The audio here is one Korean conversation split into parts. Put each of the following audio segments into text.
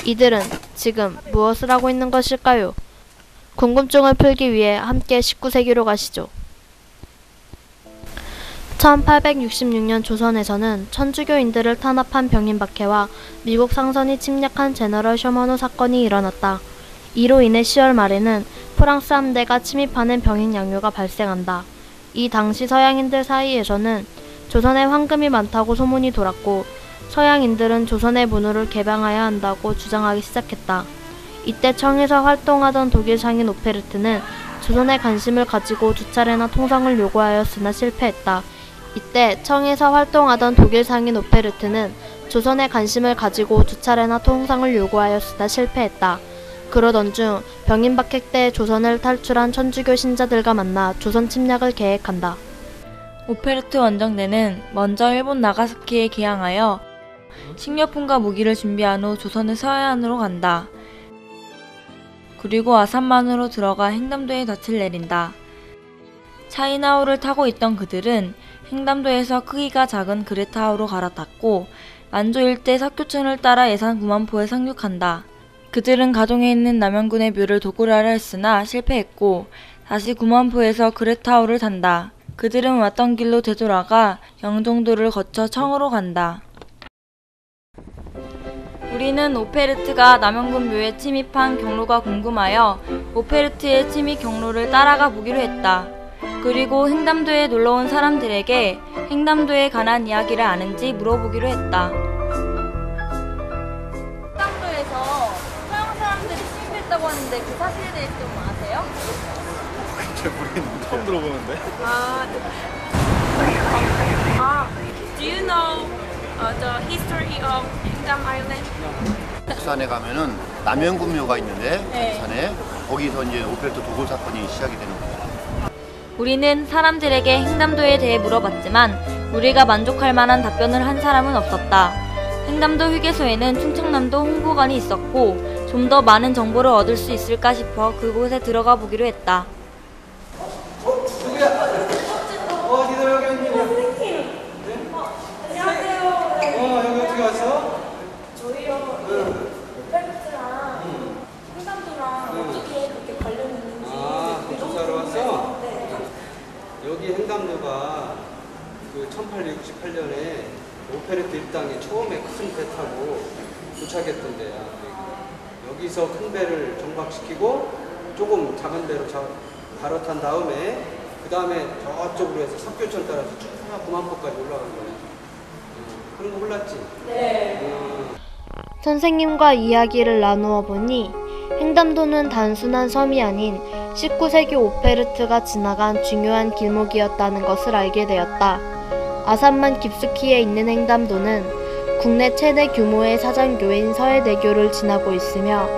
이들은 지금 무엇을 하고 있는 것일까요? 궁금증을 풀기 위해 함께 19세기로 가시죠. 1866년 조선에서는 천주교인들을 탄압한 병인박해와 미국 상선이 침략한 제너럴 셔먼호 사건이 일어났다. 이로 인해 10월 말에는 프랑스 함대가 침입하는 병인 양요가 발생한다. 이 당시 서양인들 사이에서는 조선에 황금이 많다고 소문이 돌았고 서양인들은 조선의 문호를 개방해야 한다고 주장하기 시작했다. 이때 청에서 활동하던 독일 상인 오페르트는 조선에 관심을 가지고 두 차례나 통상을 요구하였으나 실패했다. 이때 청에서 활동하던 독일 상인 오페르트는 조선에 관심을 가지고 두 차례나 통상을 요구하였으나 실패했다. 그러던 중 병인박해 때 조선을 탈출한 천주교 신자들과 만나 조선 침략을 계획한다. 오페르트 원정대는 먼저 일본 나가사키에 개항하여 식료품과 무기를 준비한 후 조선의 서해안으로 간다. 그리고 아산만으로 들어가 횡담도에 덫을 내린다. 차이나우를 타고 있던 그들은 횡담도에서 크기가 작은 그레타우로 갈아탔고 만조 일대 사교천을 따라 예산 9만포에 상륙한다. 그들은 가동에 있는 남영군의 묘를 도굴하려 했으나 실패했고 다시 9만포에서 그레타우를 탄다. 그들은 왔던 길로 되돌아가 영종도를 거쳐 청으로 간다. 우리는 오페르트가 남영군 묘에 침입한 경로가 궁금하여 오페르트의 침입 경로를 따라가 보기로 했다. 그리고 횡담도에 놀러온 사람들에게 횡담도에 관한 이야기를 아는지 물어보기로 했다. 횡담도에서 서양 사람들이 침입했다고 하는데 그 사실에 대해서 좀 아세요? 잘 모르겠는데 처음 들어보는데. Do you know the history of Hengdam Island? 부산에 가면은 남영군묘가 있는데 부산에 거기서 이제 오페르트 도굴 사건이 시작이 되는 거예요. 우리는 사람들에게 횡담도에 대해 물어봤지만 우리가 만족할 만한 답변을 한 사람은 없었다. 횡담도 휴게소에는 충청남도 홍보관이 있었고 좀 더 많은 정보를 얻을 수 있을까 싶어 그곳에 들어가 보기로 했다. 여기 횡담도가 그 1868년에 오페르트 일당이 처음에 큰 배 타고 도착했던 데야. 여기서 큰 배를 정박시키고 조금 작은 배로 갈아탄 다음에 그 다음에 저쪽으로 해서 삽교천 따라서 쭉 9만포까지 올라간 거야. 그런 거 몰랐지? 네. 선생님과 이야기를 나누어 보니 횡담도는 단순한 섬이 아닌 19세기 오페르트가 지나간 중요한 길목이었다는 것을 알게 되었다. 아산만 깊숙이에 있는 횡담도는 국내 최대 규모의 사장교인 서해대교를 지나고 있으며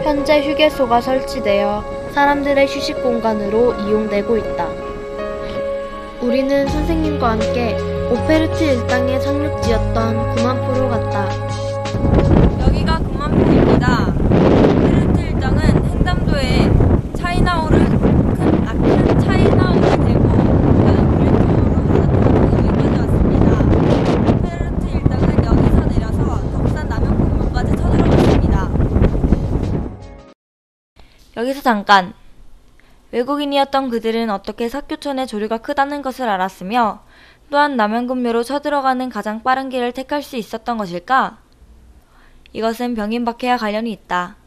현재 휴게소가 설치되어 사람들의 휴식 공간으로 이용되고 있다. 우리는 선생님과 함께 오페르트 일당의 상륙지였던 9만포로 갔다. 여기가 9만포입니다. 오페르트 일당은 횡담도에 차이나우를 큰 차이나우를 대고 작은 그레타우로 갈아타고 여기까지 왔습니다. 오페르트 일당은 여기서 내려서 덕산 남영군묘까지 쳐들어갔습니다. 여기서 잠깐! 외국인이었던 그들은 어떻게 사교천의 조류가 크다는 것을 알았으며 또한 남영군묘로 쳐들어가는 가장 빠른 길을 택할 수 있었던 것일까? 이것은 병인박해와 관련이 있다.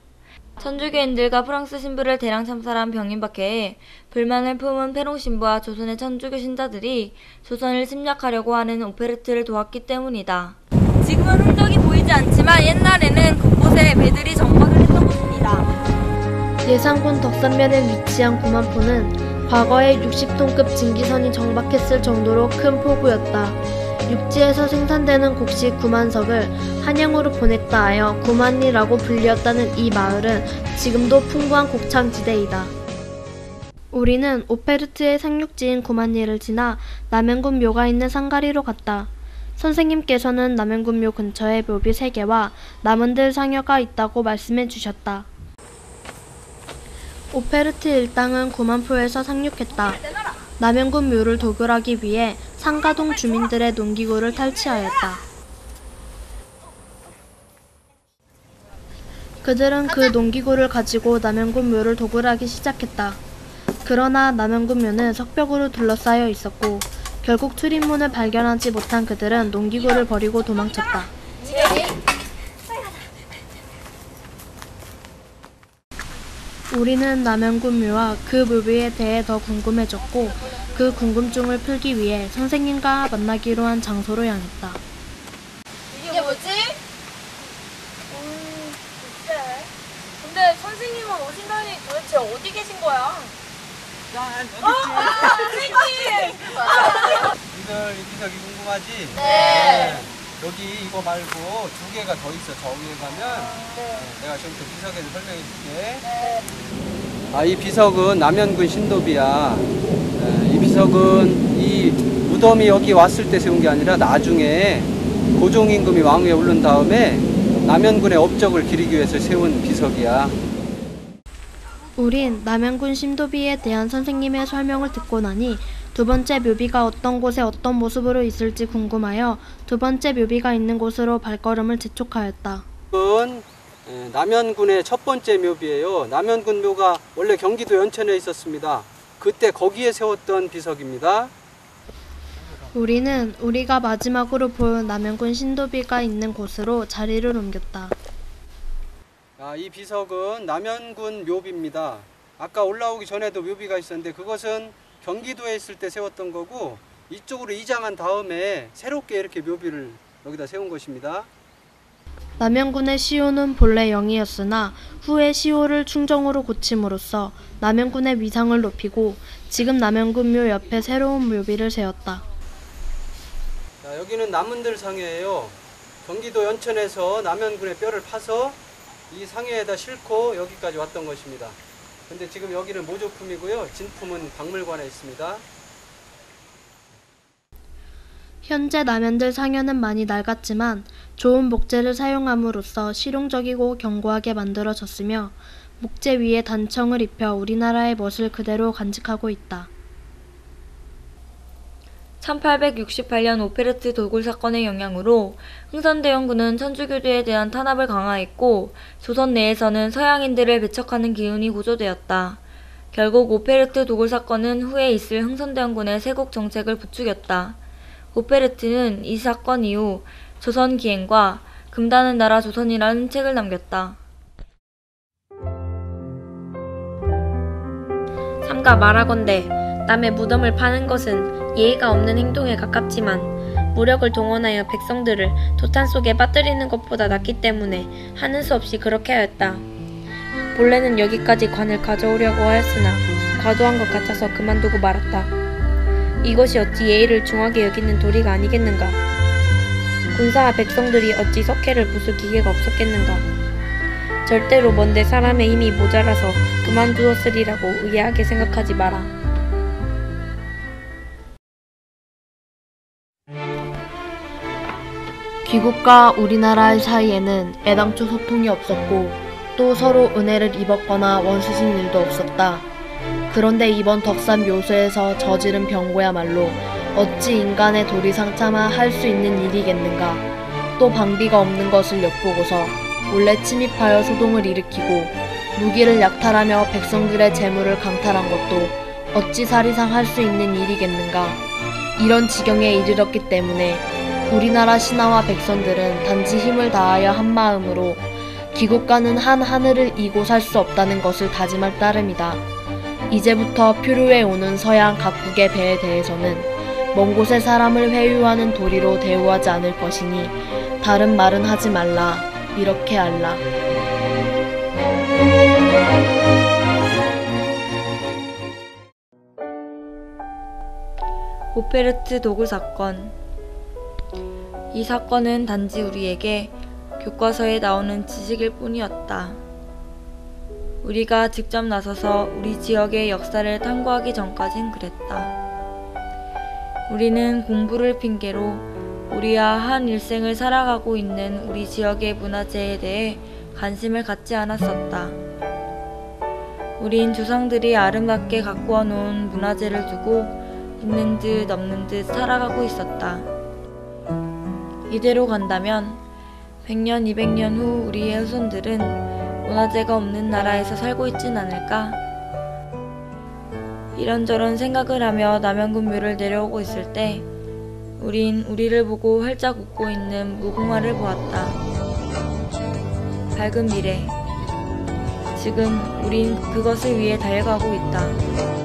천주교인들과 프랑스 신부를 대량 참살한 병인박해에 불만을 품은 페롱 신부와 조선의 천주교 신자들이 조선을 침략하려고 하는 오페르트를 도왔기 때문이다. 지금은 흔적이 보이지 않지만 옛날에는 곳곳에 배들이 정박을 했던 곳입니다. 예산군 덕산면에 위치한 9만포는 과거에 60톤급 증기선이 정박했을 정도로 큰 포구였다. 육지에서 생산되는 곡식 9만석을 한양으로 보냈다 하여 구만리라고 불리었다는 이 마을은 지금도 풍부한 곡창지대이다. 우리는 오페르트의 상륙지인 구만리를 지나 남영군 묘가 있는 상가리로 갔다. 선생님께서는 남영군 묘 근처에 묘비 3개와 남은들 상여가 있다고 말씀해 주셨다. 오페르트 일당은 9만포에서 상륙했다. 남영군 묘를 도굴하기 위해 상가동 주민들의 농기구를 탈취하였다. 그들은 그 농기구를 가지고 남영군 묘를 도굴하기 시작했다. 그러나 남영군 묘는 석벽으로 둘러싸여 있었고 결국 출입문을 발견하지 못한 그들은 농기구를 버리고 도망쳤다. 우리는 남영군 묘와 그 묘비에 대해 더 궁금해졌고 그 궁금증을 풀기 위해 선생님과 만나기로 한 장소로 향했다. 이게 뭐지? 글쎄. 근데 선생님은 오신다니 도대체 어디 계신 거야? 선생님! 니들 이 비석이 궁금하지? 네. 여기 이거 말고 두 개가 더 있어. 저 위에 가면 내가 지금부터 비석에서 설명해 줄게. 이 비석은 남현군 신도비야. 이 비석은 이 무덤이 여기 왔을 때 세운 게 아니라 나중에 고종 임금이 왕위에 오른 다음에 남현군의 업적을 기리기 위해서 세운 비석이야. 우린 남영군 신도비에 대한 선생님의 설명을 듣고 나니 두 번째 묘비가 어떤 곳에 어떤 모습으로 있을지 궁금하여 두 번째 묘비가 있는 곳으로 발걸음을 재촉하였다. 이건 남현군의 첫 번째 묘비예요. 남현군 묘가 원래 경기도 연천에 있었습니다. 그때 거기에 세웠던 비석입니다. 우리는 우리가 마지막으로 본 남영군 신도비가 있는 곳으로 자리를 옮겼다. 이 비석은 남현군 묘비입니다. 아까 올라오기 전에도 묘비가 있었는데 그것은 경기도에 있을 때 세웠던 거고 이쪽으로 이장한 다음에 새롭게 이렇게 묘비를 여기다 세운 것입니다. 남영군의 시호는 본래 영이었으나 후에 시호를 충정으로 고침으로써 남영군의 위상을 높이고 지금 남영군 묘 옆에 새로운 묘비를 세웠다. 여기는 남은들 상회예요. 경기도 연천에서 남현군의 뼈를 파서 이 상회에다 싣고 여기까지 왔던 것입니다. 근데 지금 여기는 모조품이고요. 진품은 박물관에 있습니다. 현재 남현들 상현은 많이 낡았지만 좋은 목재를 사용함으로써 실용적이고 견고하게 만들어졌으며 목재 위에 단청을 입혀 우리나라의 멋을 그대로 간직하고 있다. 1868년 오페르트 도굴 사건의 영향으로 흥선대원군은 천주교도에 대한 탄압을 강화했고 조선 내에서는 서양인들을 배척하는 기운이 고조되었다. 결국 오페르트 도굴 사건은 후에 있을 흥선대원군의 세국 정책을 부추겼다. 오페르트는 이 사건 이후 조선 기행과 금다는 나라 조선이라는 책을 남겼다. 삼가 말하건대 남의 무덤을 파는 것은 예의가 없는 행동에 가깝지만 무력을 동원하여 백성들을 도탄 속에 빠뜨리는 것보다 낫기 때문에 하는 수 없이 그렇게 하였다. 본래는 여기까지 관을 가져오려고 하였으나 과도한 것 같아서 그만두고 말았다. 이것이 어찌 예의를 중하게 여기는 도리가 아니겠는가. 군사와 백성들이 어찌 석회를 부술 기계가 없었겠는가. 절대로 먼데 사람의 힘이 모자라서 그만두었으리라고 의아하게 생각하지 마라. 귀국과 우리나라 사이에는 애당초 소통이 없었고 또 서로 은혜를 입었거나 원수진 일도 없었다. 그런데 이번 덕산 묘소에서 저지른 병고야말로 어찌 인간의 도리상차마 할 수 있는 일이겠는가. 또 방비가 없는 것을 엿보고서 몰래 침입하여 소동을 일으키고 무기를 약탈하며 백성들의 재물을 강탈한 것도 어찌 사리상 할 수 있는 일이겠는가. 이런 지경에 이르렀기 때문에 우리나라 신하와 백성들은 단지 힘을 다하여 한마음으로 귀국가는 한 하늘을 이고 살 수 없다는 것을 다짐할 따름이다. 이제부터 표류해 오는 서양 각국의 배에 대해서는 먼 곳의 사람을 회유하는 도리로 대우하지 않을 것이니 다른 말은 하지 말라. 이렇게 알라. 오페르트 도굴 사건. 이 사건은 단지 우리에게 교과서에 나오는 지식일 뿐이었다. 우리가 직접 나서서 우리 지역의 역사를 탐구하기 전까진 그랬다. 우리는 공부를 핑계로 우리와 한 일생을 살아가고 있는 우리 지역의 문화재에 대해 관심을 갖지 않았었다. 우린 조상들이 아름답게 가꾸어 놓은 문화재를 두고 있는 듯 없는 듯 살아가고 있었다. 이대로 간다면 100년, 200년 후 우리의 후손들은 문화재가 없는 나라에서 살고 있진 않을까? 이런저런 생각을 하며 남양군묘를 내려오고 있을 때 우린 우리를 보고 활짝 웃고 있는 무궁화를 보았다. 밝은 미래. 지금 우린 그것을 위해 달려가고 있다.